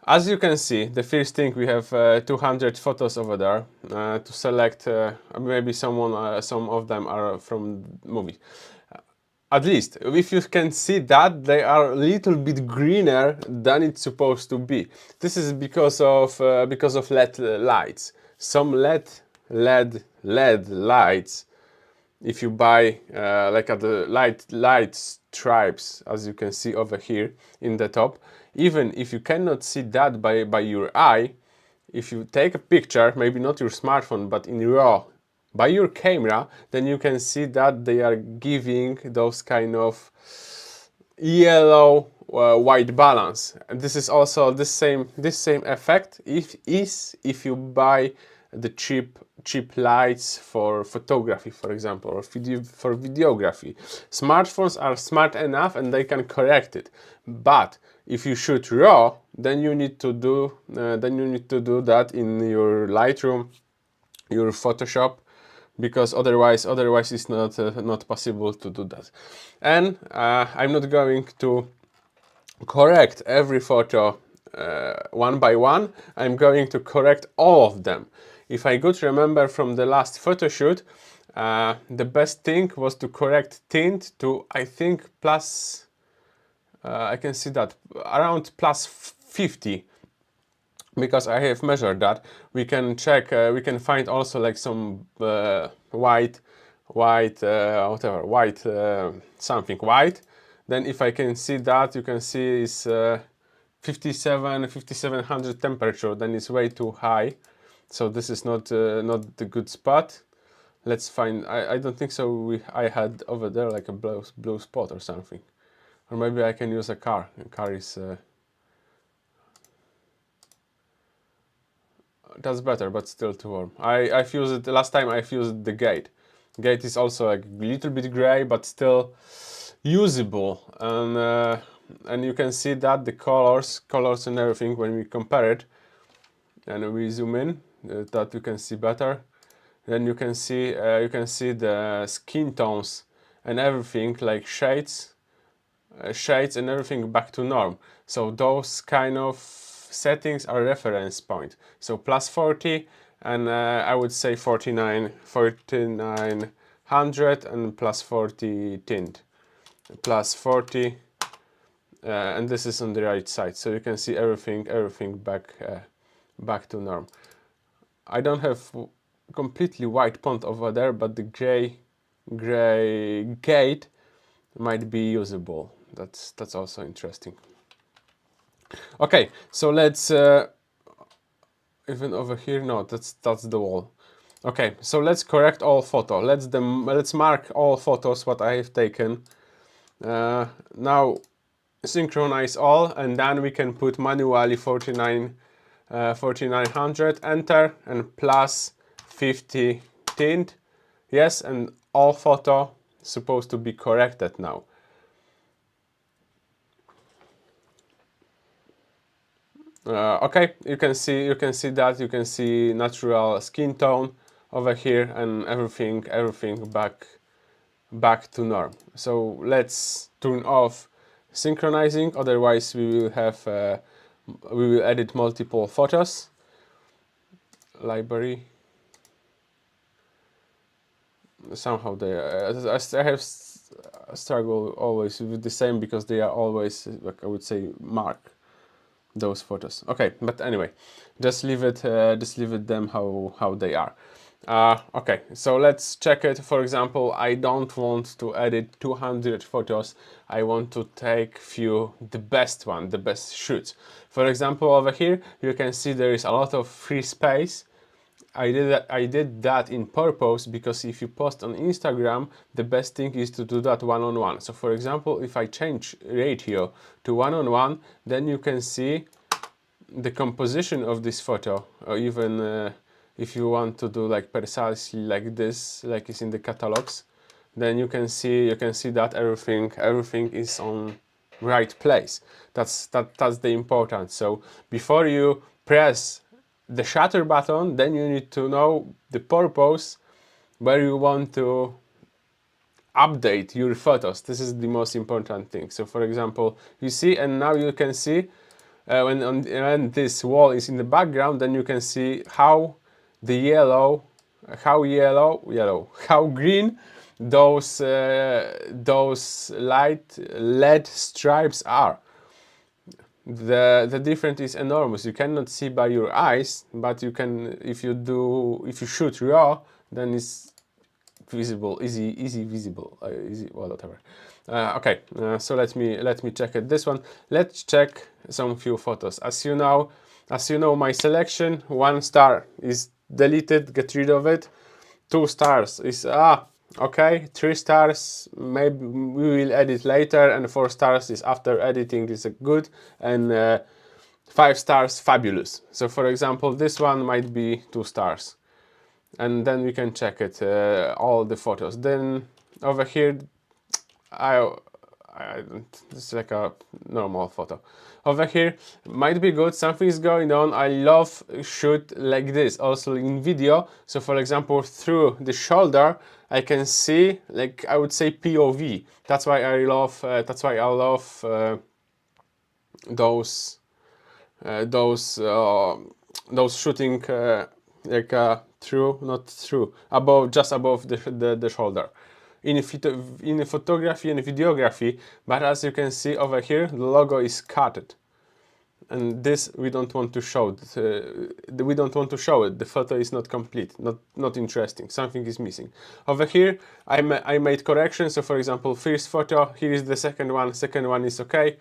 As you can see, the first thing we have 200 photos over there to select. Maybe some of them are from movie. At least, if you can see that, they are a little bit greener than it's supposed to be. This is because of LED lights. Some LED lights, if you buy like at the light stripes, as you can see over here in the top, even if you cannot see that by your eye, if you take a picture, maybe not your smartphone, but in RAW, by your camera, then you can see that they are giving those kind of yellow white balance. And this is also this same effect if you buy the cheap lights for photography, for example, or for videography. Smartphones are smart enough and they can correct it, but if you shoot raw, then you need to do that in your Lightroom, your Photoshop, because otherwise it's not possible to do that. And I'm not going to correct every photo one by one. I'm going to correct all of them. If I could remember from the last photo shoot, the best thing was to correct tint to, I think, plus, I can see that, around plus 50, because I have measured that. We can check, we can find also like some white, something white. Then if I can see that, you can see it's 5700 temperature, then it's way too high. So this is not the good spot. Let's find, I don't think so I had over there like a blue spot or something. Or maybe I can use a car. A car is that's better, but still too warm. I've used it last time. I've used the gate. Gate is also a little bit gray, but still usable. And you can see that the colors and everything when we compare it, and we zoom in, that you can see better. Then you can see the skin tones and everything, like shades and everything back to norm. So those kind of settings are reference point. So plus 40 and I would say 4900 and plus 40 tint. Plus 40 and this is on the right side. So you can see everything back to norm. I don't have completely white pond over there, but the gray gate might be usable. That's also interesting. Okay, so let's even over here. No, that's the wall. Okay, so let's correct all photo. Let's mark all photos what I have taken. Now synchronize all, and then we can put manually 4900, enter, and plus 50 tint. Yes, and all photo supposed to be corrected now. Okay, you can see that. You can see natural skin tone over here, and everything back to norm. So let's turn off synchronizing, otherwise we will have we will edit multiple photos. Library. Somehow I have struggled always with the same, because they are always, like, I would say, mark those photos. Okay, but anyway, just leave it them how they are. Okay, so let's check it. For example, I don't want to edit 200 photos. I want to take the best shoots. For example, over here you can see there is a lot of free space. I did that in purpose, because if you post on Instagram, the best thing is to do that one-on-one. So for example, if I change ratio to one-on-one, then you can see the composition of this photo, or even if you want to do like precisely like this, like it's in the catalogs, then you can see that everything is on right place. That's the important. So before you press the shutter button, then you need to know the purpose where you want to update your photos. This is the most important thing. So for example, you see, and now you can see when this wall is in the background, then you can see how the yellow, how green those light LED stripes are. The difference is enormous. You cannot see by your eyes, but you can, if you shoot raw, then it's visible, easy visible, easy, well, whatever. Okay, so let me check it. This one. Let's check some few photos. As you know, my selection: 1 star is deleted, get rid of it. 2 stars is okay. 3 stars maybe we will edit later, and 4 stars is after editing is good, and 5 stars fabulous. So for example, this one might be 2 stars. And then we can check it, all the photos. Then over here, it's like a normal photo. Over here might be good, something is going on. I love shoot like this also in video. So for example, through the shoulder I can see, like, I would say POV. That's why I love those shooting like through, not through, above, just above the shoulder in photography and videography. But as you can see over here, the logo is cutted, and this we don't want to show. We don't want to show it. The photo is not complete, not interesting. Something is missing. Over here I made corrections. So for example, first photo, here is the second one is okay.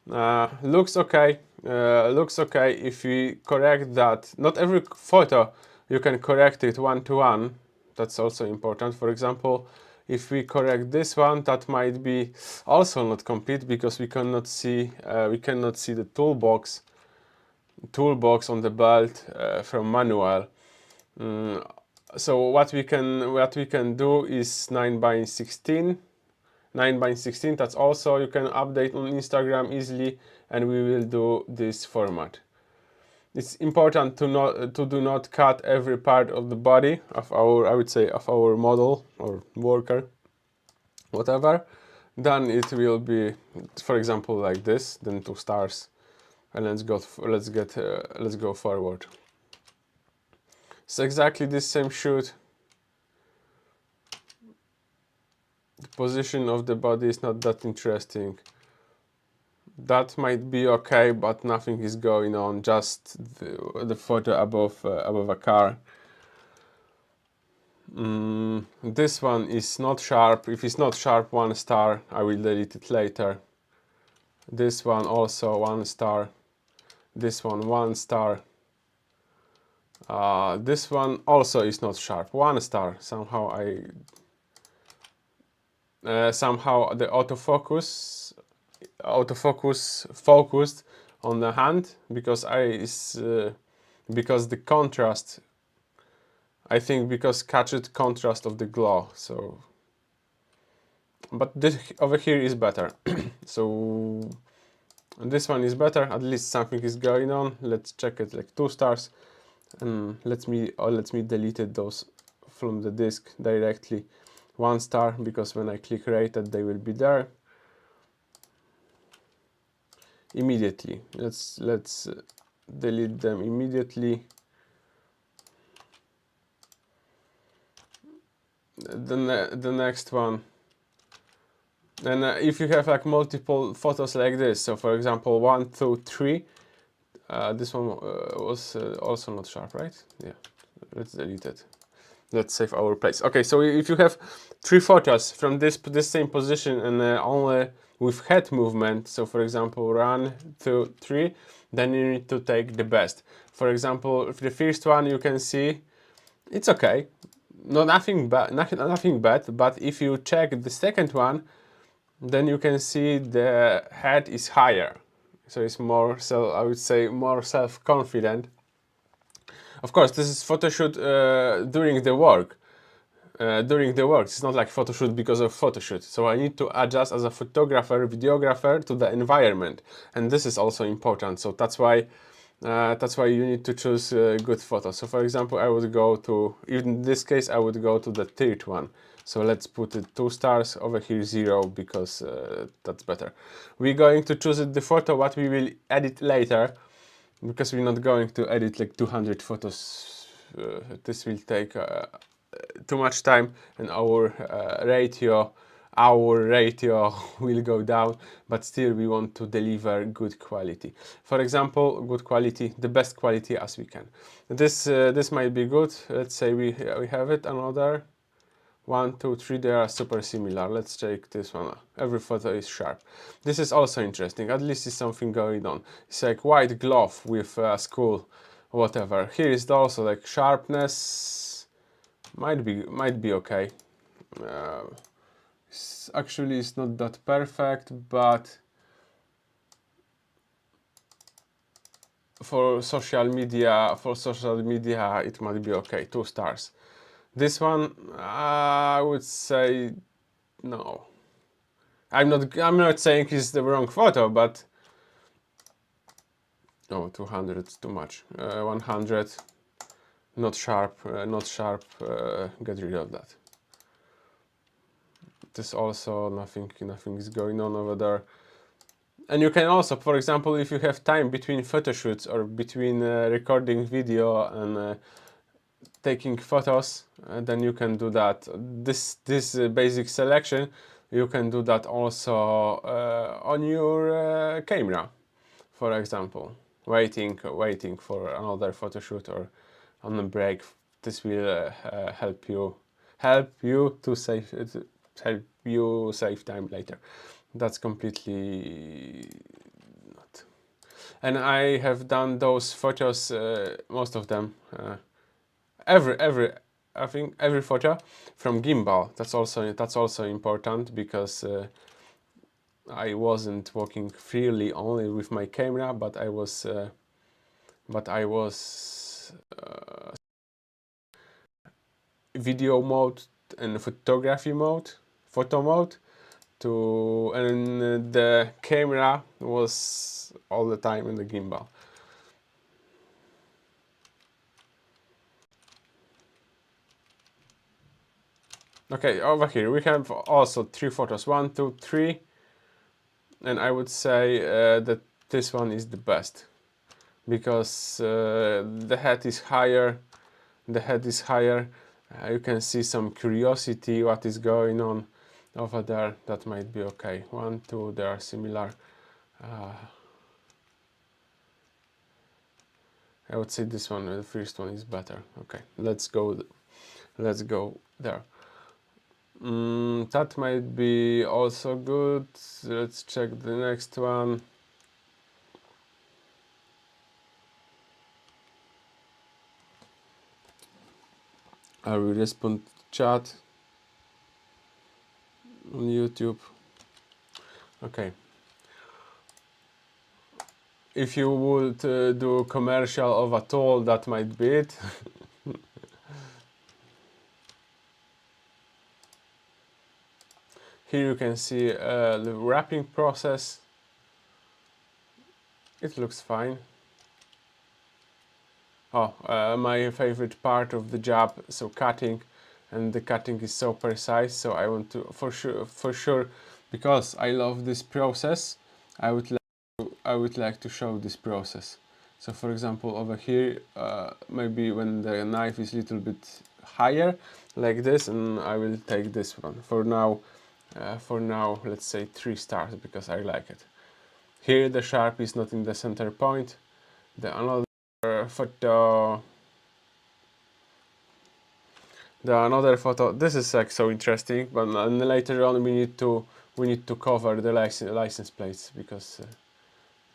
Looks okay. Looks okay. If we correct that, not every photo you can correct it 1-to-1. That's also important. For example, if we correct this one, that might be also not complete because we cannot see the toolbox on the belt from manual. So what we can do is 9:16. 9:16. That's also you can update on Instagram easily, and we will do this format. It's important to do not cut every part of the body of our, I would say, of our model or worker, whatever. Then it will be, for example, like this. Then 2 stars, and let's go forward. It's exactly this same shoot. The position of the body is not that interesting. That might be okay, but nothing is going on, just the photo above a car. This one is not sharp. If it's not sharp, 1 star. I will delete it later. This one also 1 star. This one 1 star. This one also is not sharp, 1 star. Somehow the autofocus focused on the hand because the contrast, I think, because catched contrast of the glow. So, but this over here is better. So this one is better. At least something is going on. Let's check it, like 2 stars, and let me delete those from the disk directly. 1 star, because when I click rated they will be there immediately. Let's delete them immediately. The next one. And if you have like multiple photos like this, so for example 1, 2, 3, this one was also not sharp, right? Yeah, let's delete it. Let's save our place. Okay, so if you have 3 photos from this same position and only with head movement, so for example 1, 2, 3, then you need to take the best. For example, if the first one you can see it's okay, nothing bad, but if you check the second one, then you can see the head is higher, so it's more, so I would say more self-confident. Of course, this is photo shoot during the work. It's not like photo shoot because of photo shoot. So I need to adjust as a photographer, videographer to the environment, and this is also important. So that's why you need to choose good photos. So for example, I would go to, in this case, I would go to the third one. So let's put it 2 stars, over here 0, because that's better. We're going to choose the photo what we will edit later, because we're not going to edit like 200 photos. This will take too much time, and our ratio will go down, but still we want to deliver good quality. For example, good quality, the best quality as we can. This might be good. Let's say we have it, another 1, 2, 3, they are super similar. Let's check this one. Every photo is sharp. This is also interesting. At least it's something going on. It's like white glove with school, whatever. Here is also like sharpness. Might be okay. Actually, it's not that perfect, but for social media, it might be okay. 2 stars. This one, I would say no. I'm not saying it's the wrong photo, but oh, 200 it's too much. 100, not sharp, get rid of that. There's also nothing is going on over there. And you can also, for example, if you have time between photo shoots or between recording video and taking photos, then you can do that. This basic selection, you can do that also on your camera, for example, waiting for another photo shoot or on a break. This will help you to save time later. That's completely not. And I have done those photos, most of them. I think every photo from gimbal. That's also important, because I wasn't working freely only with my camera, but I was video mode and photography mode, photo mode, and the camera was all the time in the gimbal. Okay, over here we have also 3 photos, 1, 2, 3, and I would say that this one is the best, because the head is higher. You can see some curiosity what is going on over there. That might be okay. 1, 2, they are similar. I would say this one, the first one, is better. Okay, let's go there. That might be also good. Let's check the next one. I will respond to chat on YouTube. Okay. If you would do commercial of a tool, that might be it. Here you can see the wrapping process. It looks fine. Oh, my favorite part of the job, so cutting, and the cutting is so precise. So I want to, for sure, because I love this process, I would like to show this process. So for example, over here, maybe when the knife is a little bit higher, like this, and I will take this one. For now, let's say 3 stars, because I like it. Here the sharp is not in the center point. The another photo. This is like so interesting, but later on we need to cover the license plates, because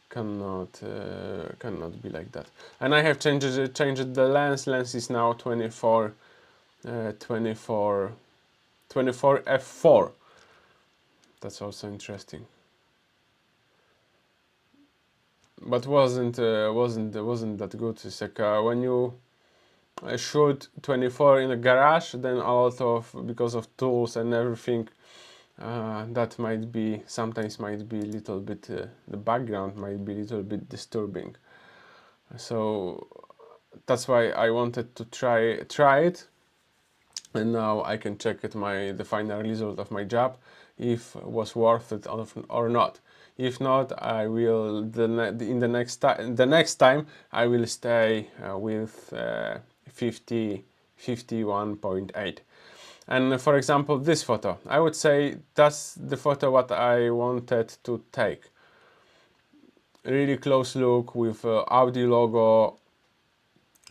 cannot be like that. And I have changed the lens. Lens is now 24 f4. That's also interesting. But wasn't that good. It's like when you shoot 24 in a garage, then a lot of, because of tools and everything, that sometimes might be a little bit, the background might be a little bit disturbing. So that's why I wanted to try it. and now I can check at the final result of my job, if it was worth it or not. If not, I will in the next time I will stay with 51.8. And for example, this photo, I would say that's the photo what I wanted to take. Really close look with Audi logo,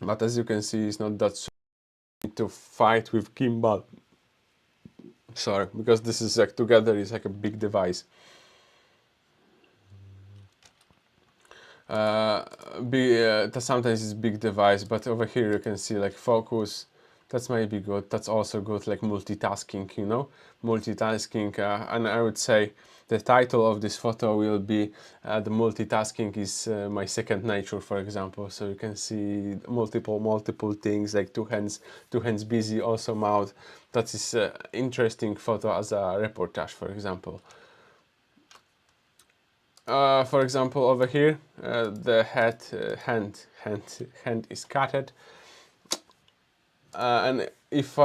but as you can see, it's not that so to fight with gimbal. Sorry, because this is like together is like a big device. Sometimes it's big device, but over here you can see like focus. That's maybe good. That's also good, like multitasking, you know, multitasking. And I would say the title of this photo will be the multitasking is my second nature, for example. So you can see multiple things, like two hands busy, also mouth. That is interesting photo as a reportage, for example. For example, over here, the hand is cutted, and if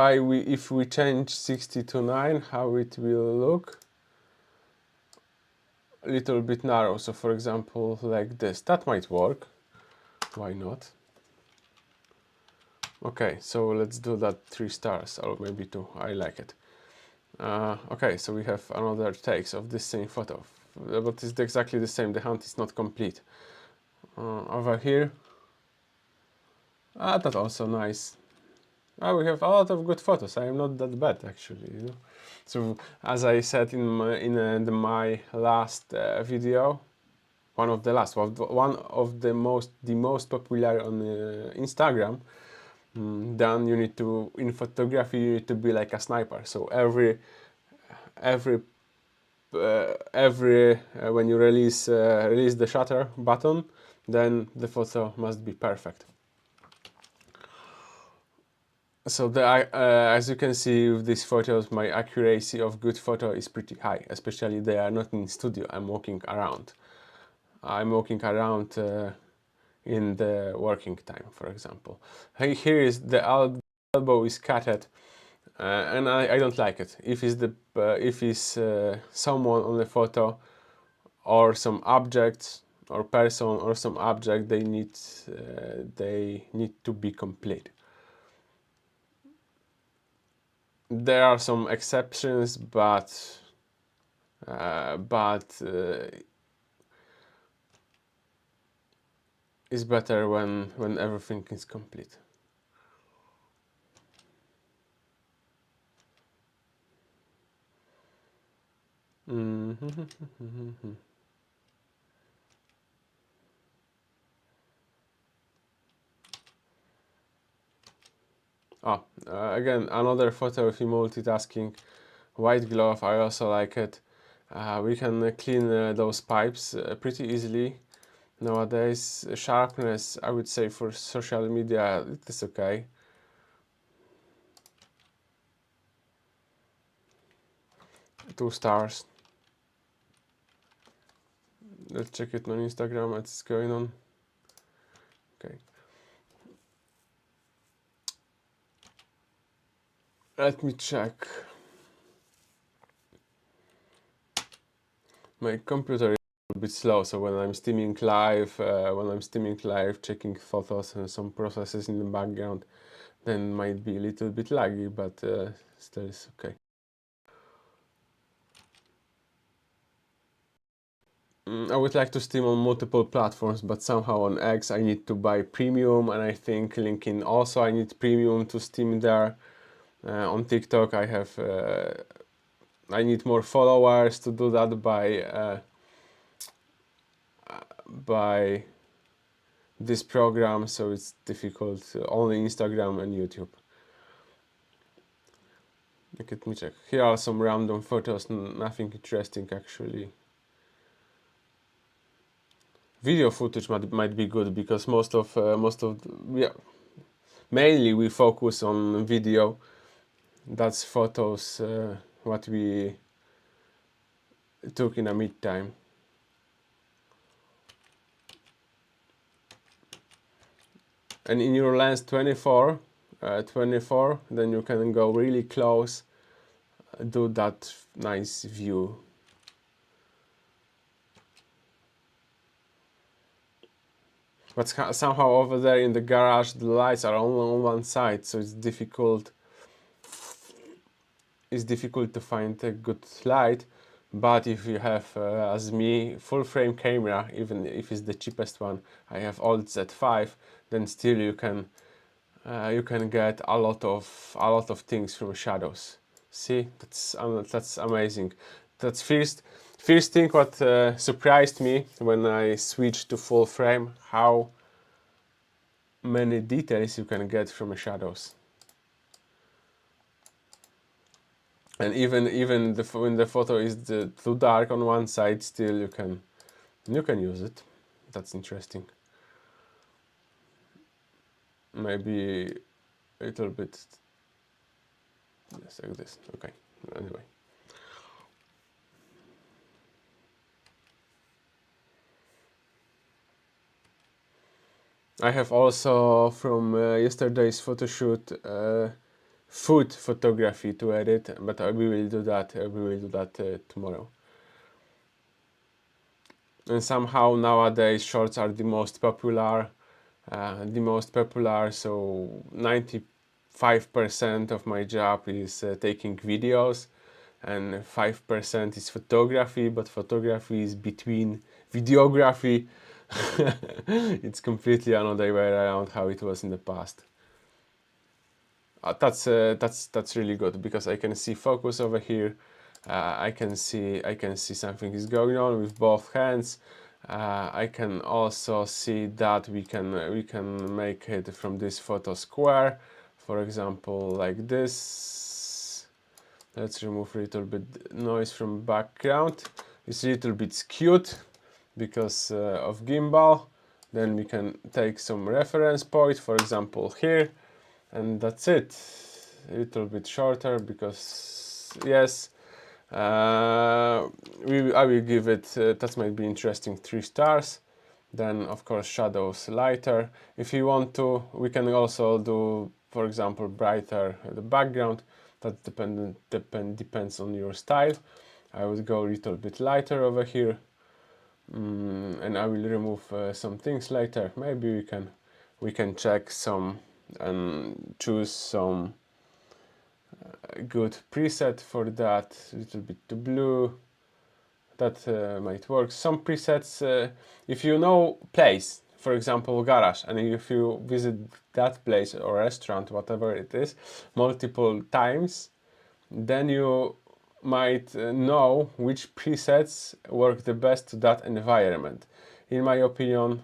we change 60 to 9, how it will look? A little bit narrow. So, for example, like this, that might work. Why not? Okay, so let's do that 3 stars or maybe 2. I like it. Okay, so we have another takes of this same photo, but it's exactly the same. The hand is not complete. Over here, that's also nice. We have a lot of good photos. I am not that bad actually, you know. So as I said in my last video, one of the most popular on Instagram. Then you need to, in photography, you need to be like a sniper. So every when you release the shutter button, then the photo must be perfect. So as you can see with these photos, my accuracy of good photo is pretty high, especially they are not in studio. I'm walking around. In the working time, for example. Here is the elbow is cutted, and I don't like it. If it's someone on the photo, or some objects, or person, or some object, they need to be complete. There are some exceptions, but it's better when everything is complete. Again, another photo of multitasking. White glove, I also like it. We can clean those pipes pretty easily. Nowadays, sharpness, I would say for social media, it is okay. Two stars. Let's check it on Instagram, what's going on. Okay. Let me check. My computer is a bit slow, so when I'm streaming live, checking photos and some processes in the background, then might be a little bit laggy, but still is okay. I would like to stream on multiple platforms, but somehow on X I need to buy premium, and I think LinkedIn also I need premium to stream there. On TikTok I need more followers to do that by this program, so it's difficult. Only Instagram and YouTube. Let me check. Here are some random photos, nothing interesting actually. Video footage might be good, because mainly we focus on video. That's photos what we took in a mid-time. And in your lens 24, 24, then you can go really close, do that nice view. But somehow over there in the garage the lights are only on one side, so it's difficult to find a good light. But if you have, as me, full frame camera, even if it's the cheapest one, I have old Z5, then still you can get a lot of things from shadows. See, that's amazing. That's first thing what surprised me when I switched to full frame, how many details you can get from shadows. And even when the photo is too dark on one side, still you can use it. That's interesting. Maybe a little bit, yes, like this. Okay. Anyway, I have also from yesterday's photo shoot food photography to edit, but we will do that. Tomorrow. And somehow nowadays shorts are the most popular. So 95% of my job is taking videos, and 5% is photography, but photography is between videography. It's completely another way around how it was in the past. That's really good, because I can see focus over here. I can see something is going on with both hands. I can also see that we can make it from this photo square, for example, like this. Let's remove a little bit noise from background. It's a little bit skewed because of gimbal. Then we can take some reference point, for example here, and that's it. A little bit shorter because yes, I will give it, that might be interesting, 3 stars. Then of course shadows lighter. If you want to, we can also do, for example, brighter the background. That depends on your style. I would go a little bit lighter over here, and I will remove some things later. Maybe we can check some and choose some good preset for that. A little bit to blue, that might work. Some presets, if you know place, for example garage, and if you visit that place or restaurant, whatever it is, multiple times, then you might know which presets work the best to that environment. In my opinion,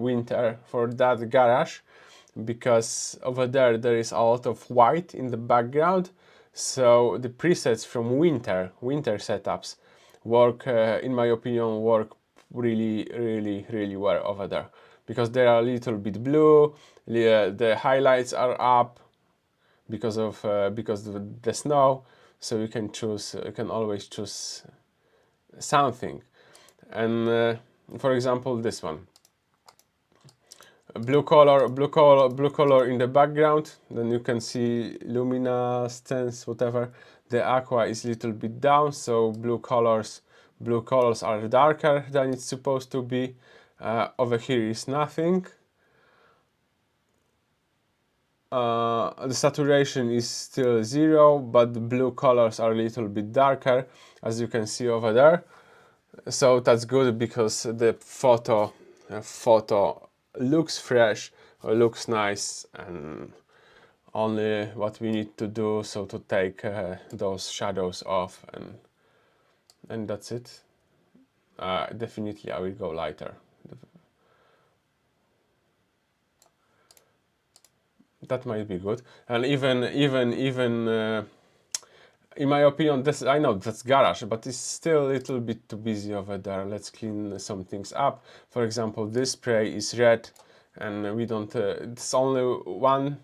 winter for that garage, because over there is a lot of white in the background, so the presets from winter setups work, in my opinion, work really well over there, because they are a little bit blue, the highlights are up because of the snow, so you can always choose something. And for example, this one, blue color in the background, then you can see luminescence, whatever. The aqua is a little bit down, so blue colors are darker than it's supposed to be. Over here is nothing. The saturation is still 0, but the blue colors are a little bit darker, as you can see over there. So that's good, because the photo looks fresh, or looks nice, and only what we need to do, so to take those shadows off, and that's it. Definitely I will go lighter. That might be good. And even in my opinion, this, I know that's garage, but it's still a little bit too busy over there. Let's clean some things up. For example, this spray is red, and we don't, it's only one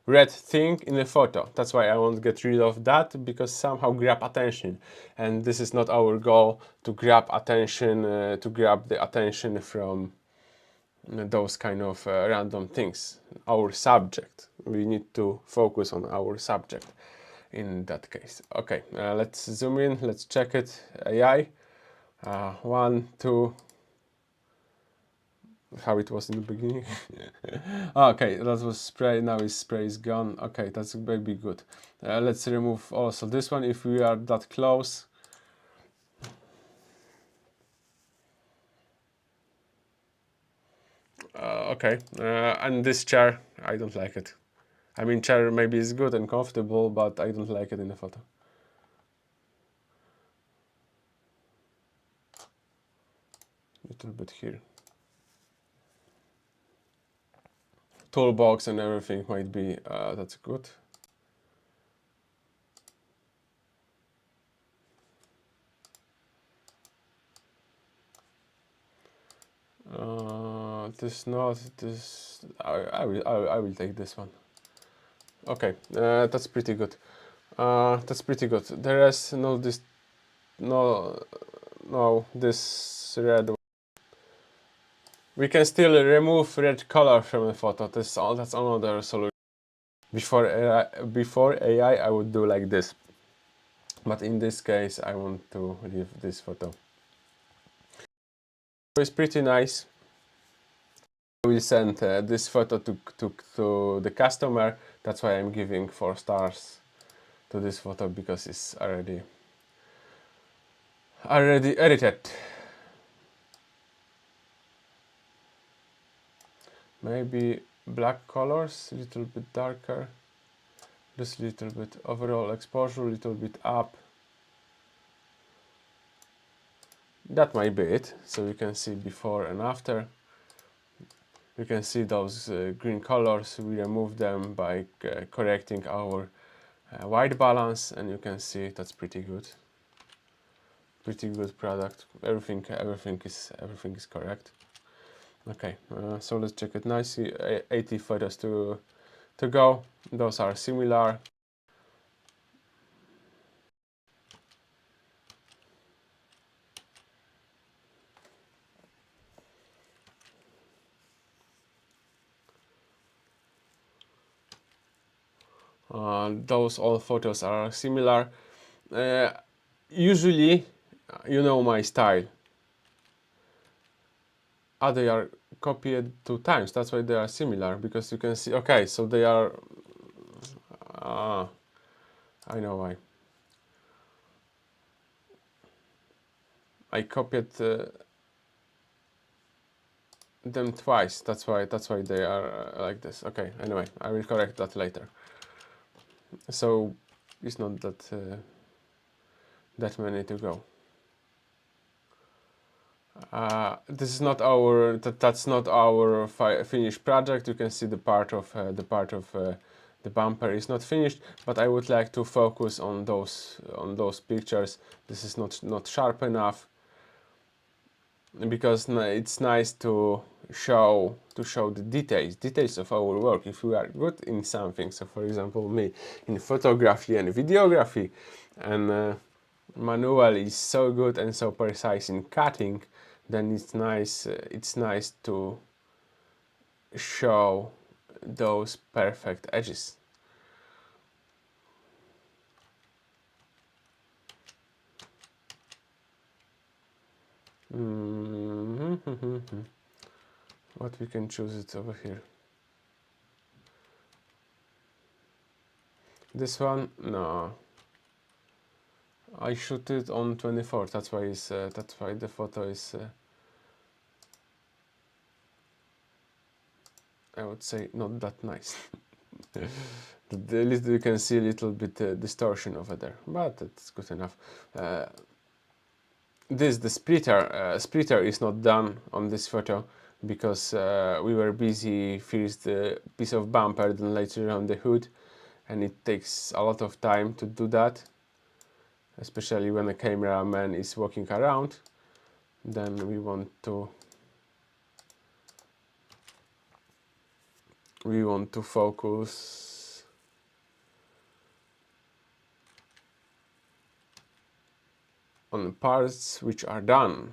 red thing in the photo. That's why I want to get rid of that, because somehow grab attention, and this is not our goal, to grab attention, to grab the attention from those kind of random things. Our subject, we need to focus on our subject in that case. Okay, let's zoom in, let's check it. AI, 1, 2, how it was in the beginning. Okay, that was spray, now his spray is gone. Okay, that's maybe good. Let's remove also this one if we are that close. Okay, and this chair, I don't like it. I mean, chair maybe is good and comfortable, but I don't like it in the photo. Little bit here. Toolbox and everything might be, that's good. This not, this, I will take this one. Okay, that's pretty good. That's pretty good. There is no this, no this red. We can still remove red color from the photo. That's another solution. Before AI, I would do like this, but in this case, I want to leave this photo. It's pretty nice. We sent this photo to the customer. That's why I'm giving 4 stars to this photo, because it's already edited. Maybe black colors, a little bit darker, just a little bit overall exposure, a little bit up. That might be it. So you can see before and after. You can see those green colors. We remove them by correcting our white balance, and you can see that's pretty good. Pretty good product. Everything is correct. Okay, so let's check it nicely. 80 photos to go. Those are similar. Those all photos are similar. Usually, you know my style. They are copied 2 times. That's why they are similar, because you can see. Okay, so they are. I know why. I copied them twice. That's why they are like this. Okay. Anyway, I will correct that later. So it's not that many to go. This is not our. That's not our finished project. You can see the part of the bumper is not finished, but I would like to focus on those pictures. This is not sharp enough, because it's nice to show the details of our work. If we are good in something, so for example me in photography and videography, and Manuel is so good and so precise in cutting, then it's nice to show those perfect edges. What we can choose it over here. This one, no. I shoot it on 24. That's why the photo is. I would say not that nice. The little, you can see a little bit distortion over there, but it's good enough. The splitter is not done on this photo, because we were busy first the piece of bumper, then later on the hood, and it takes a lot of time to do that, especially when a cameraman is walking around. Then we want to focus on parts which are done.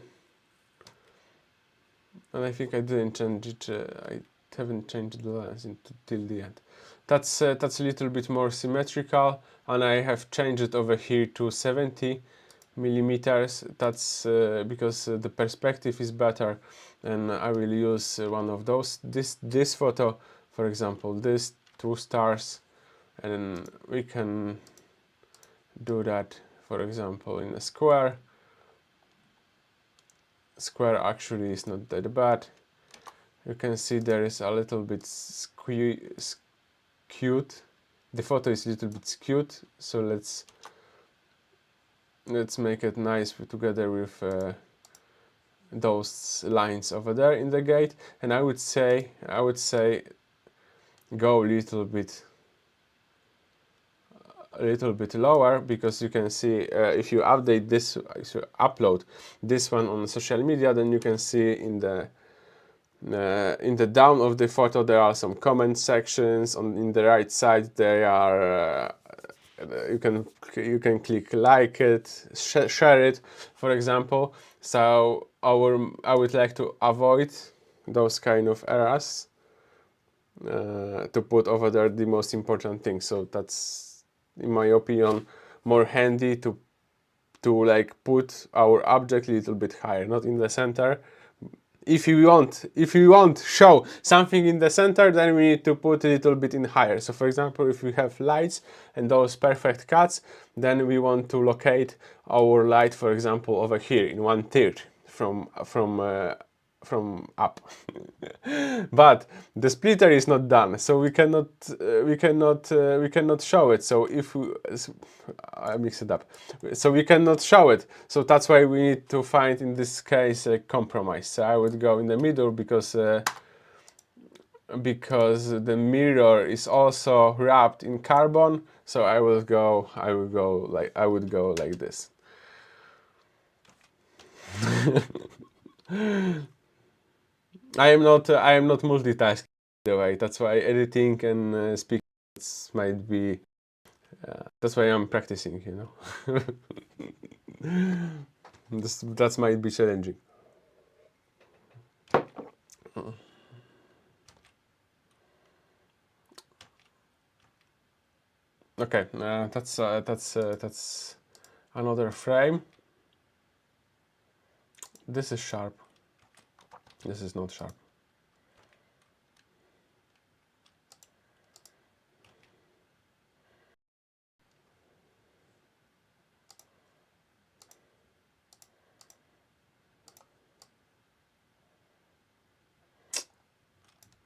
And I think I didn't change it. I haven't changed the lens till the end. That's a little bit more symmetrical, and I have changed it over here to 70 millimeters. That's because the perspective is better, and I will use one of those. This photo, for example, this 2 stars, and we can do that, for example, in a square. Square actually is not that bad. You can see there is a little bit skewed. The photo is a little bit skewed, so let's make it nice together with those lines over there in the gate. And I would say go a little bit lower, because you can see if you update this, if you upload this one on social media, then you can see in the down of the photo there are some comment sections. In the right side there are you can click like it, share it, for example. So I would like to avoid those kind of errors, to put over there the most important thing. So that's, in my opinion, more handy to like put our object a little bit higher, not in the center. If you want show something in the center, then we need to put a little bit in higher. So for example, if we have lights and those perfect cuts, then we want to locate our light, for example, over here in 1/3 from up. But the splitter is not done, so we cannot show it. So if I mix it up, so we cannot show it. So that's why we need to find, in this case, a compromise. So I would go in the middle, because the mirror is also wrapped in carbon. So I would go like this. I am not multitasking, by the way. That's why editing and speaking might be. That's why I'm practicing, you know. That might be challenging. Okay, that's another frame. This is sharp. This is not sharp.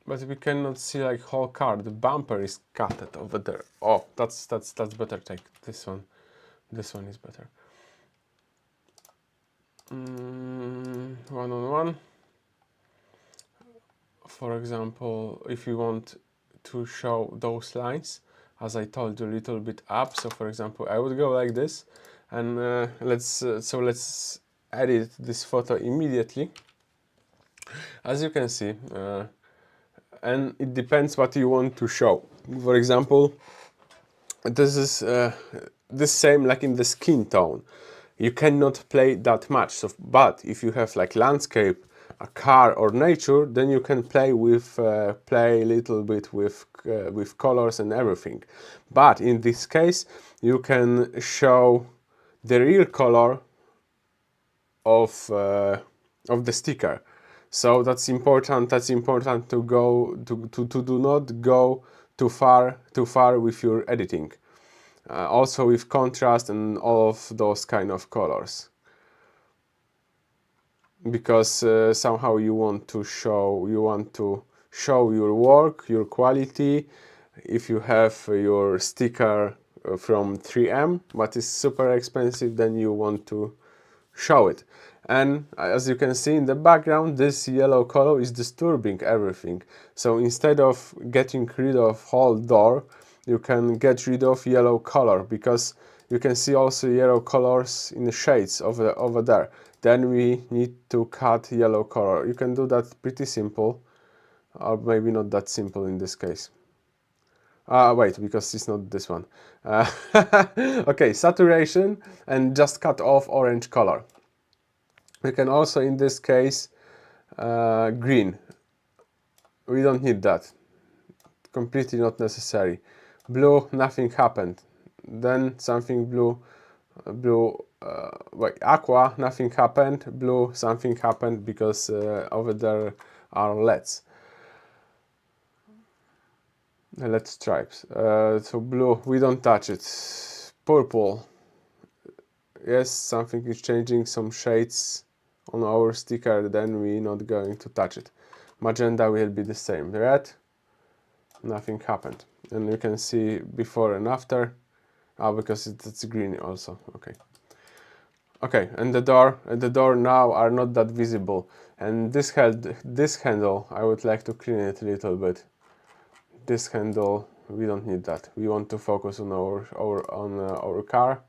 But we cannot see like whole car. The bumper is cut over there. Oh, that's better take. This one is better. 1-on-1. For example, if you want to show those lines, as I told you, a little bit up. So for example, I would go like this, and let's edit this photo immediately. As you can see, and it depends what you want to show. For example, this is this same like in the skin tone. You cannot play that much. So, but if you have like landscape, a car or nature, then you can play a little bit with colors and everything. But in this case, you can show the real color of the sticker. So that's important. That's important to go to do not go too far with your editing. Also with contrast and all of those kind of colors, because somehow you want to show your work, your quality. If you have your sticker from 3M but is super expensive, then you want to show it. And as you can see in the background, this yellow color is disturbing everything. So instead of getting rid of whole door, you can get rid of yellow color, because you can see also yellow colors in the shades over there. Then we need to cut yellow color. You can do that pretty simple, or maybe not that simple in this case. Wait, because it's not this one. Okay, saturation, and just cut off orange color. We can also, in this case, Green, we don't need that, completely not necessary. Blue, nothing happened. Then something blue, wait, aqua, nothing happened. Blue, something happened because over there are LEDs. LED stripes. So blue, we don't touch it. Purple, yes, something is changing, some shades on our sticker, then we're not going to touch it. Magenta will be the same. Red, nothing happened. And you can see before and after. Because it's green also. Okay. Okay, and the door now are not that visible. And this handle, I would like to clean it a little bit. This handle, we don't need that. We want to focus on our car.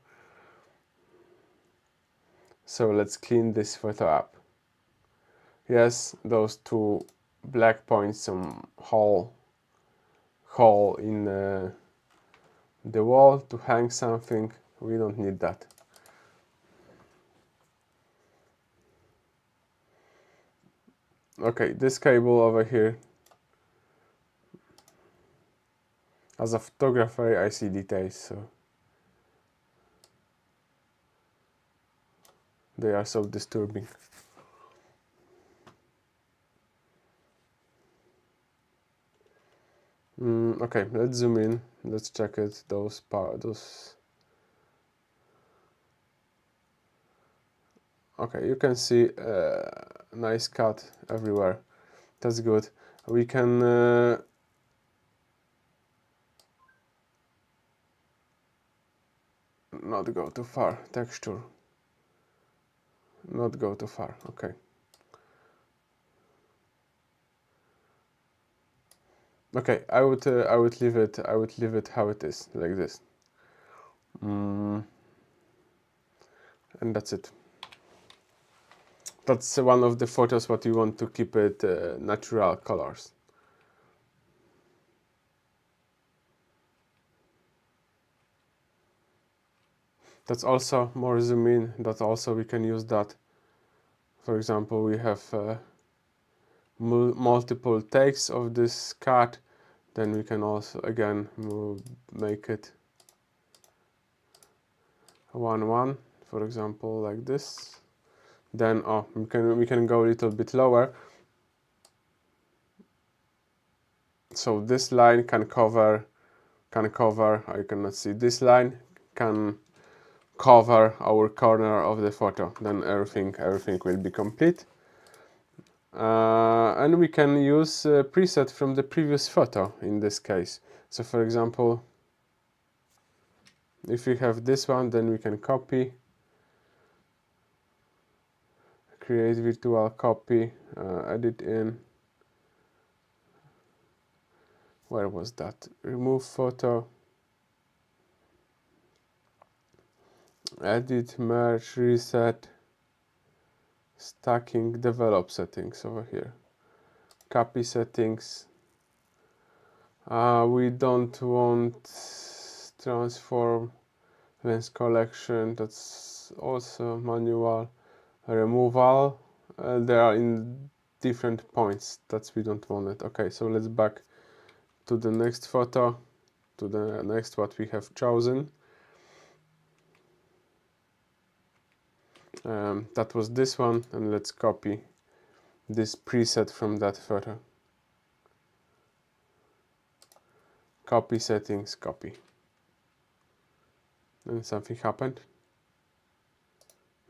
So let's clean this photo up. Yes, those two black points, some hole in the wall to hang something. We don't need that. Okay, this cable over here. As a photographer, I see details, so they are so disturbing. Okay, let's zoom in. Let's check it. Those. Okay, you can see nice cut everywhere. That's good. We can not go too far. Texture. Not go too far. Okay. Okay, I would leave it how it is, like this. And that's it. That's one of the photos what you want to keep it natural colors. That's also more zoom in. That also we can use that. For example, we have multiple takes of this cut. Then we can also again make it 1:1, for example, like this. Then we can go a little bit lower. So this line can cover. I cannot see this line can cover our corner of the photo. Then everything will be complete. And we can use a preset from the previous photo in this case. So for example, if we have this one, then we can copy, create virtual copy, edit in. Where was that? Remove photo, edit, merge, reset, stacking, develop settings over here. Copy settings. We don't want transform, lens collection, that's also manual. Removal, they are in different points, that's we don't want it. Okay, so let's back to the next photo, to the next what we have chosen. That was this one, and let's copy this preset from that photo. Copy settings, copy. And something happened?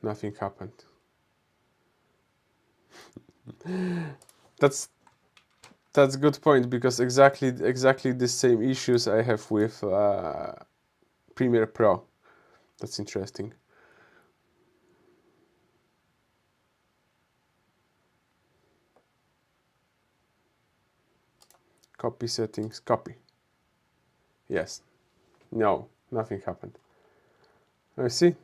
Nothing happened. That's good point, because exactly the same issues I have with Premiere Pro. That's interesting. Copy settings, copy. Yes. No, nothing happened. I see.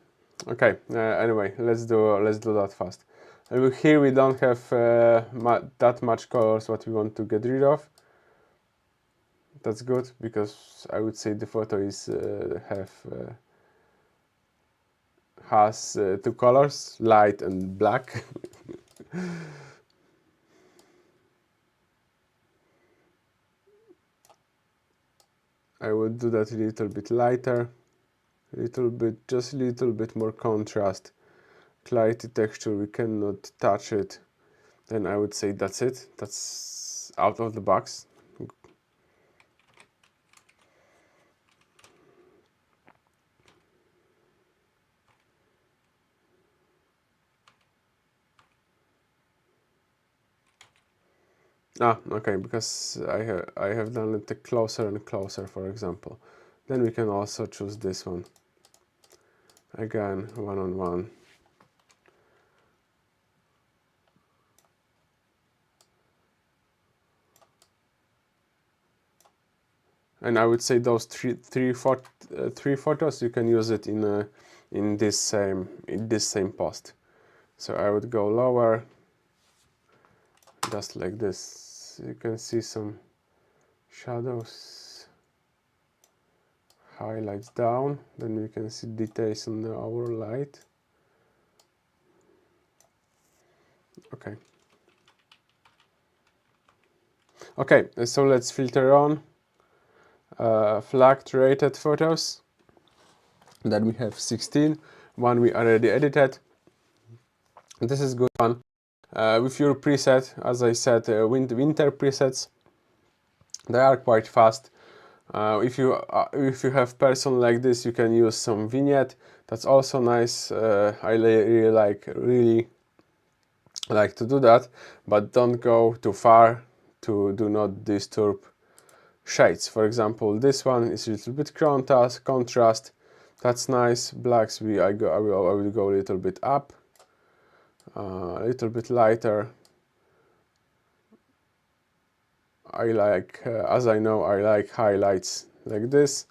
Okay. Anyway, let's do that fast. Here we don't have that much colors what we want to get rid of. That's good, because I would say the photo is has two colors, light and black. I will do that a little bit lighter, just a little bit more contrast. Clarity texture, we cannot touch it. Then I would say that's it. That's out of the box. Okay, because I have done it closer and closer, for example. Then we can also choose this one. Again, one-on-one. And I would say those three photos you can use it in this same post. So I would go lower, just like this. You can see some shadows, highlights down. Then we can see details on our light. Okay. Okay, so let's filter on flagged rated photos. Then we have 16. One we already edited. This is good one. With your preset, as I said, winter presets, they are quite fast. If you have person like this, you can use some vignette. That's also nice. I really like to do that, but don't go too far to do not disturb shades. For example, this one is a little bit contrast. That's nice. Blacks I will go a little bit up, a little bit lighter. I like, as I know, I like highlights like this.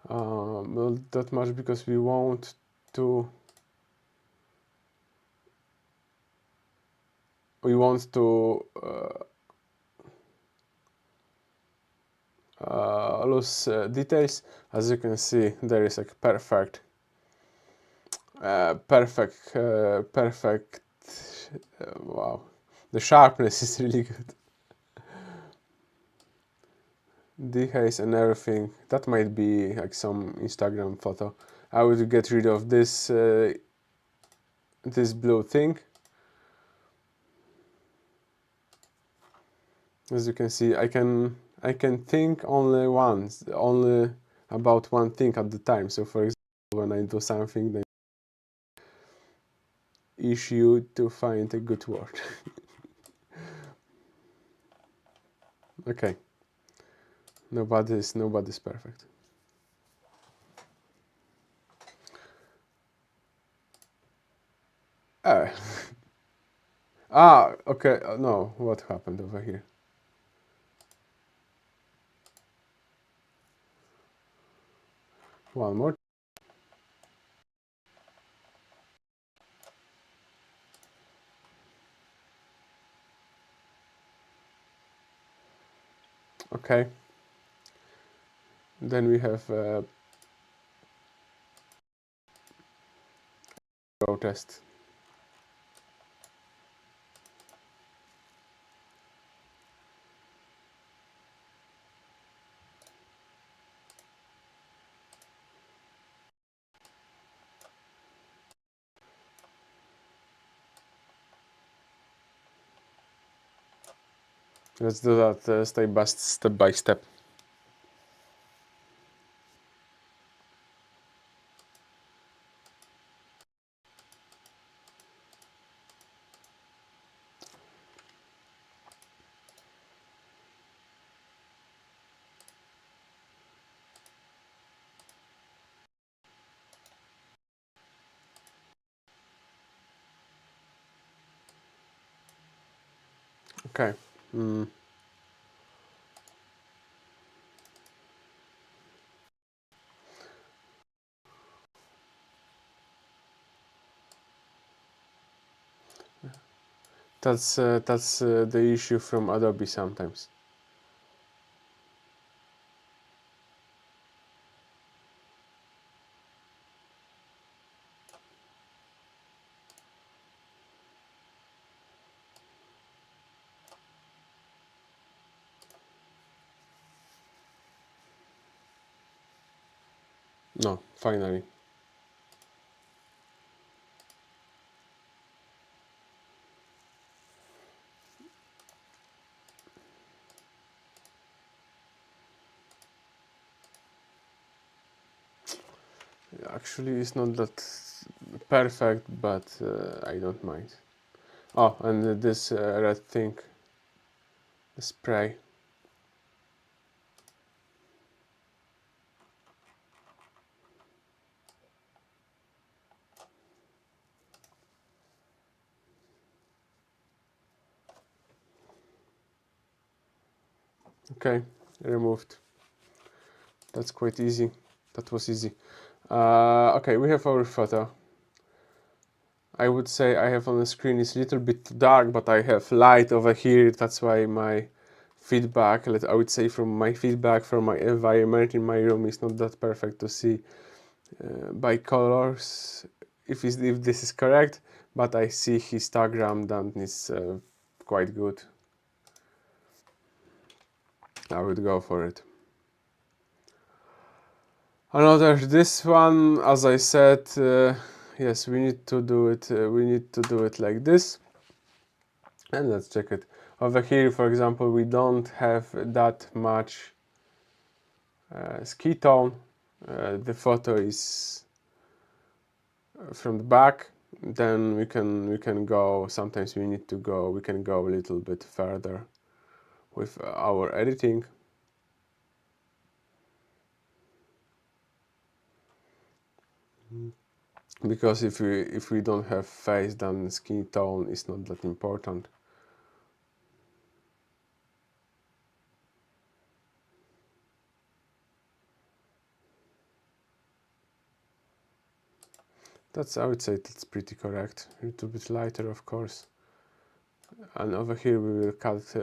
Not that much because we want to lose details. As you can see, there is like perfect wow, the sharpness is really good. Dehaze and everything. That might be like some Instagram photo. I would get rid of this this blue thing. As you can see, I can think only about one thing at the time. So for example, when I do something, then issue to find a good word. Okay, nobody's perfect. Uh, okay, no, what happened over here? One more. Okay. Then we have protest. Let's do that step by step. Okay. That's the issue from Adobe sometimes. No, finally. Actually, it's not that perfect, but I don't mind. Oh, and this red thing, the spray. Okay, removed. That's quite easy. That was easy. Okay, we have our photo. I would say I have on the screen is a little bit dark, but I have light over here. That's why my feedback, I would say from my feedback from my environment in my room is not that perfect to see by colors if this is correct, but I see histogram that is quite good. I would go for it. Another, this one, as I said, yes, we need to do it. We need to do it like this, and let's check it. Over here, for example, we don't have that much ski tone. The photo is from the back. Then we can go. Sometimes we need to go. We can go a little bit further with our editing. Because if we don't have face, then skin tone is not that important. That's, I would say that's pretty correct. A little bit lighter, of course. And over here we will cut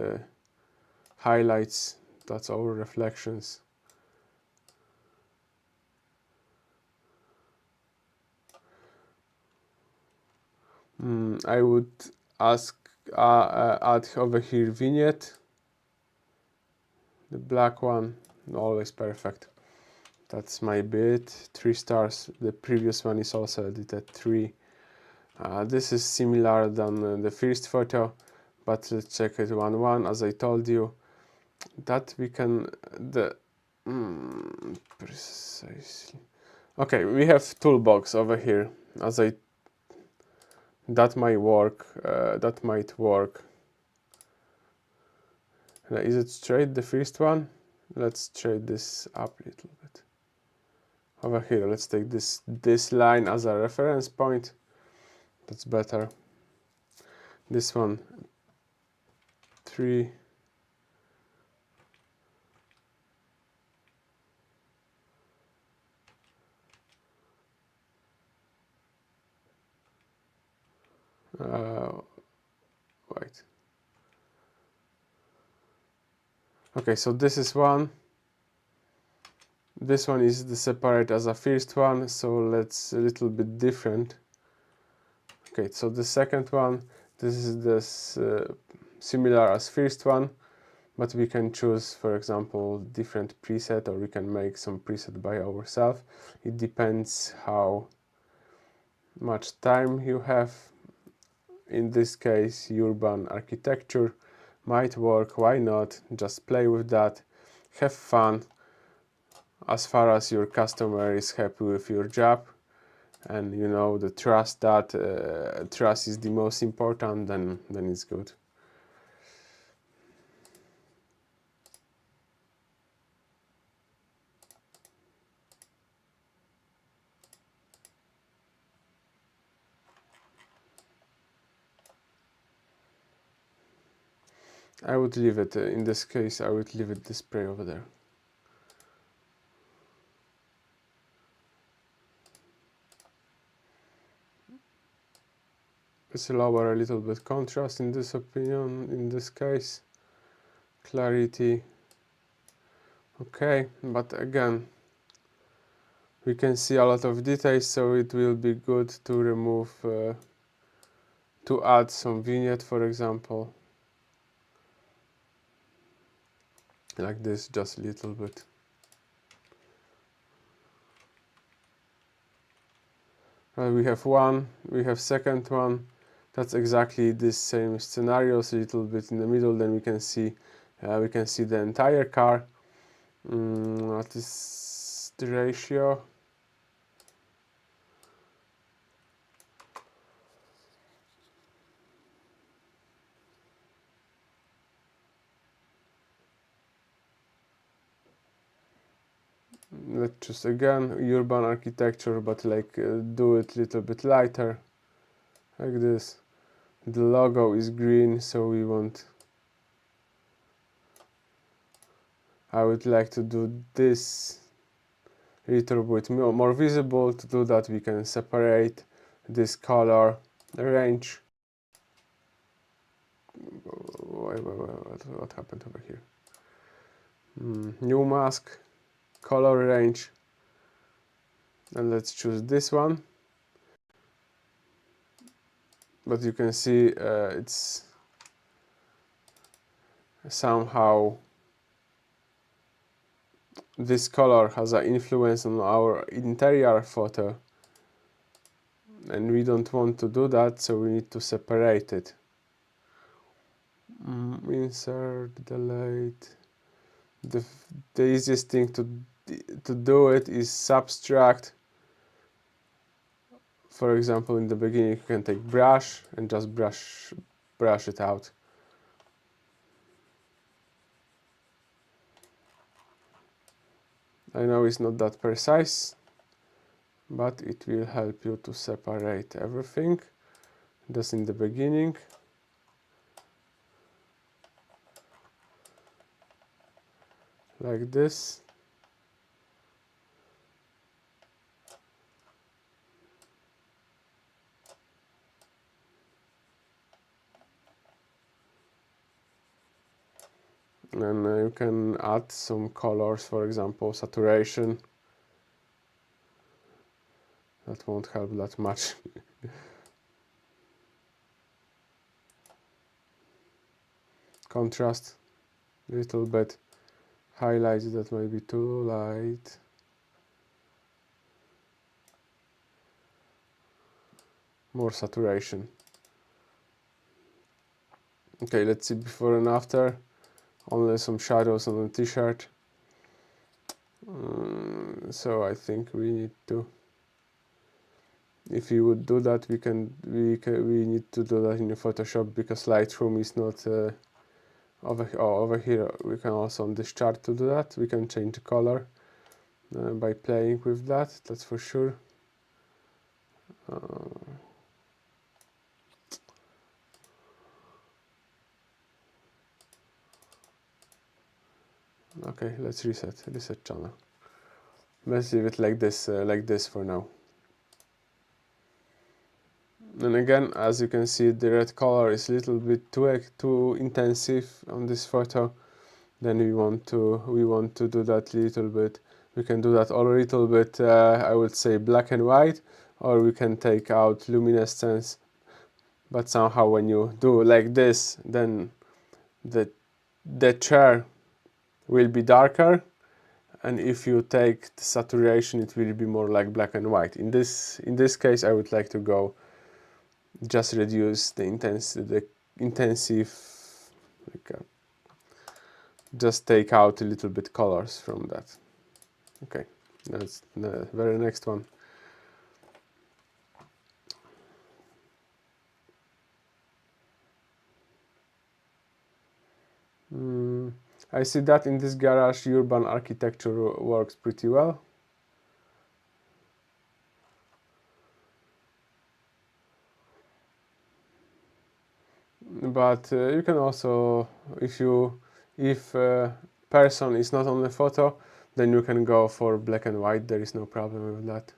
highlights. That's our reflections. I would ask add over here vignette. The black one, always perfect. That's my bit. 3 stars. The previous one is also edited 3. This is similar than the first photo, but let's check it 1-1. As I told you, that we can precisely. Okay, we have toolbox over here. That might work. That might work. Is it straight the first one? Let's straight this up a little bit. Over here, let's take this line as a reference point. That's better. This one, 3. Wait. Okay, so this is one. This one is the separate as a first one, so let's a little bit different. Okay, so the second one, this is this similar as first one, but we can choose, for example, different preset, or we can make some preset by ourselves. It depends how much time you have. In this case, urban architecture might work. Why not? Just play with that, have fun. As far as your customer is happy with your job, and you know the trust that trust is the most important, then it's good. I would leave it in this case. I would leave it the spray over there. Let's lower a little bit contrast in this opinion, in this case. Clarity. Okay, but again, we can see a lot of details, so it will be good to remove, to add some vignette, for example. Like this, just a little bit. We have one, we have second one. That's exactly this same scenario. So a little bit in the middle, then we can see the entire car. What is the ratio? Let's choose again urban architecture, but like do it a little bit lighter, like this. The logo is green, so I would like to do this a little bit more visible. To do that, we can separate this color range. What happened over here? New mask, color range, and let's choose this one. But you can see it's somehow this color has an influence on our interior photo, and we don't want to do that, so we need to separate it. Insert, delete. The easiest thing to do it is subtract. For example, in the beginning you can take brush and just brush it out. I know it's not that precise, but it will help you to separate everything. Just in the beginning. Like this. And you can add some colors, for example, saturation. That won't help that much. Contrast, a little bit. Highlights, that might be too light. More saturation. Okay, let's see before and after. Only some shadows on the t-shirt. So I think we need to, if you would do that, we need to do that in Photoshop, because Lightroom is not over here. We can also on this chart to do that. We can change the color by playing with that. That's for sure. Okay, let's reset channel. Let's leave it like this for now. And again, as you can see, the red color is a little bit too intensive on this photo. Then we want to do that a little bit. We can do that a little bit, I would say black and white, or we can take out luminescence. But somehow when you do like this, then the chair will be darker, and if you take the saturation, it will be more like black and white. In this case, I would like to go just reduce the intensive, like, just take out a little bit colors from that. Okay, that's the very next one. I see that in this garage urban architecture works pretty well. But you can also, if person is not on the photo, then you can go for black and white. There is no problem with that.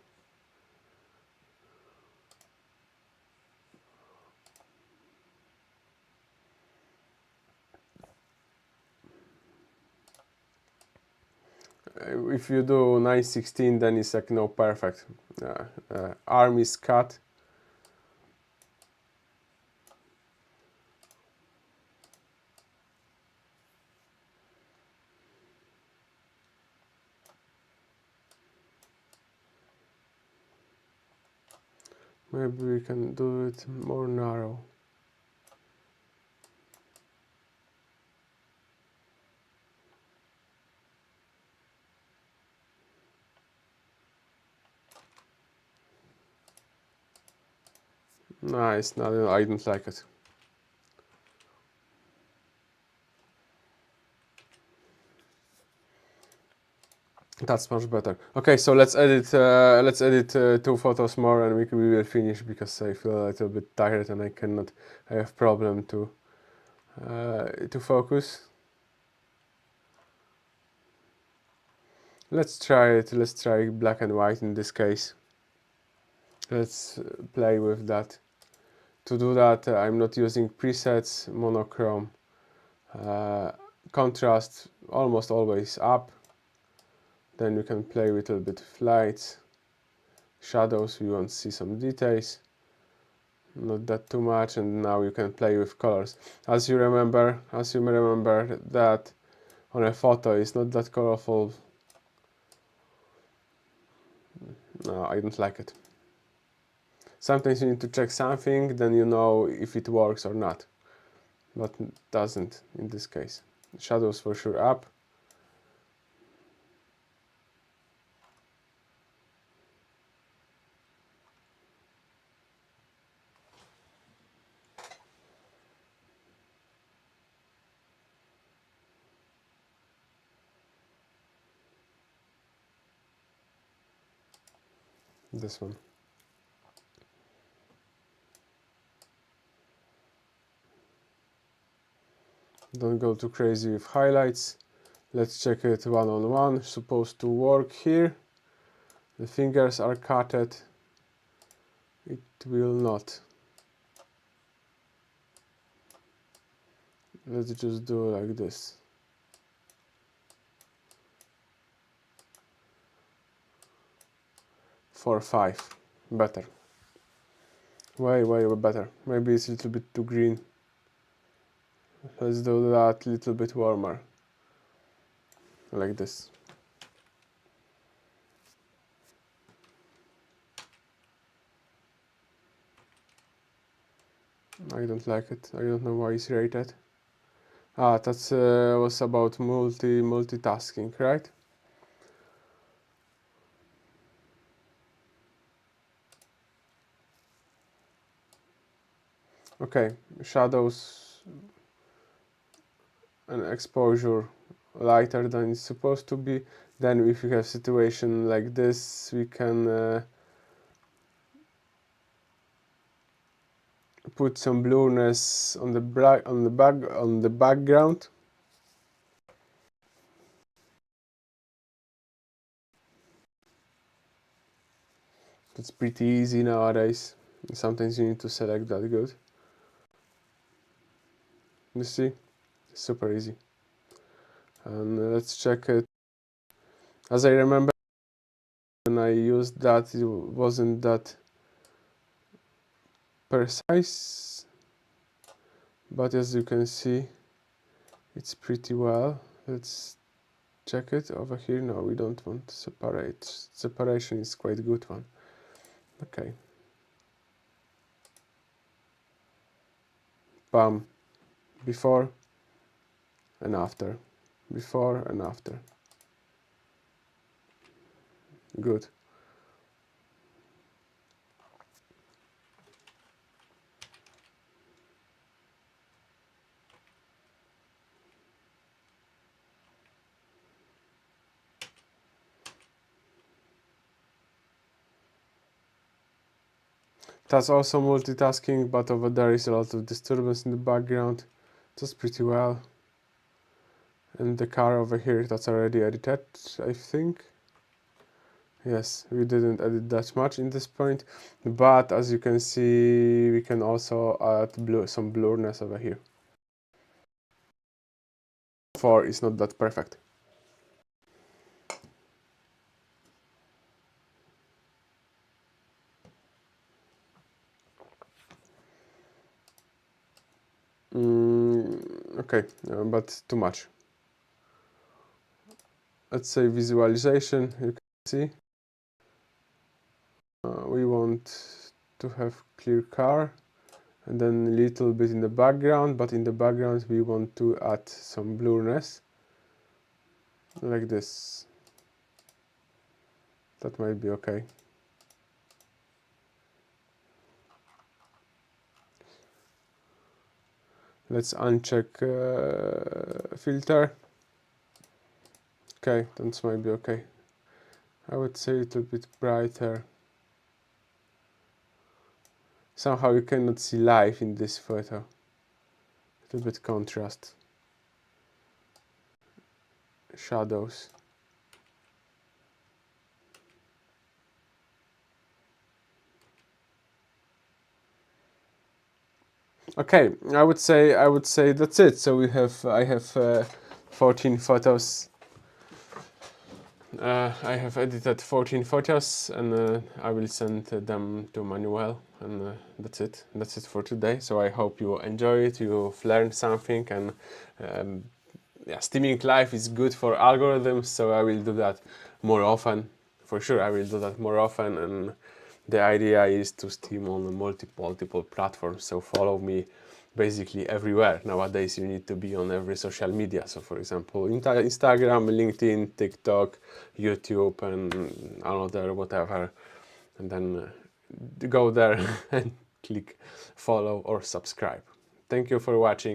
If you do 9:16, then it's like no perfect. Arm is cut. Maybe we can do it more narrow. Nice, no, I don't like it. That's much better. Okay, so let's edit 2 photos more and we will finish, because I feel a little bit tired and I cannot. I have problem to focus. Let's try it. Let's try black and white in this case. Let's play with that. To do that, I'm not using presets, monochrome, contrast almost always up. Then you can play with a little bit of lights, shadows. We want to see some details, not that too much. And now you can play with colors. As you may remember that on a photo it's not that colorful. No, I don't like it. Sometimes you need to check something, then you know if it works or not. But it doesn't in this case. Shadows for sure up. This one. Don't go too crazy with highlights. Let's check it one on one. Supposed to work here. The fingers are cutted. It will not. Let's just do like this. For 5. Better. Way better. Maybe it's a little bit too green. Let's do that a little bit warmer. Like this. I don't like it. I don't know why it's rated. Ah, that was about multitasking, right? Okay, shadows and exposure lighter than it's supposed to be. Then if you have situation like this, we can put some blueness on the background. It's pretty easy nowadays. Sometimes you need to select that good. You see, super easy. And let's check it. As I remember, when I used that, it wasn't that precise, but as you can see, it's pretty well. Let's check it over here. No, we don't want to separate. Separation is quite a good one. Okay. Bam. Before and after. Before and after. Good. That's also multitasking, but over there is a lot of disturbance in the background. That's pretty well. And the car over here, that's already edited, I think. Yes, we didn't edit that much in this point, but as you can see, we can also add some blurriness over here. For it's not that perfect. Okay, but too much. Let's say visualization. You can see we want to have clear car, and then a little bit in the background, but in the background we want to add some blurriness, like this. That might be okay. Let's uncheck filter. Okay, that might be okay. I would say a little bit brighter. Somehow you cannot see life in this photo. A little bit contrast. Shadows. Okay, I would say that's it. So I have 14 photos. I have edited 14 photos, and I will send them to Manuel, and that's it. That's it for today. So I hope you enjoy it, you've learned something, and yeah, steaming live is good for algorithms. So I will do that more often. For sure, I will do that more often, and the idea is to stream on multiple platforms. So follow me basically everywhere. Nowadays you need to be on every social media. So for example, Instagram, LinkedIn, TikTok, YouTube, and another whatever. And then go there and click follow or subscribe. Thank you for watching.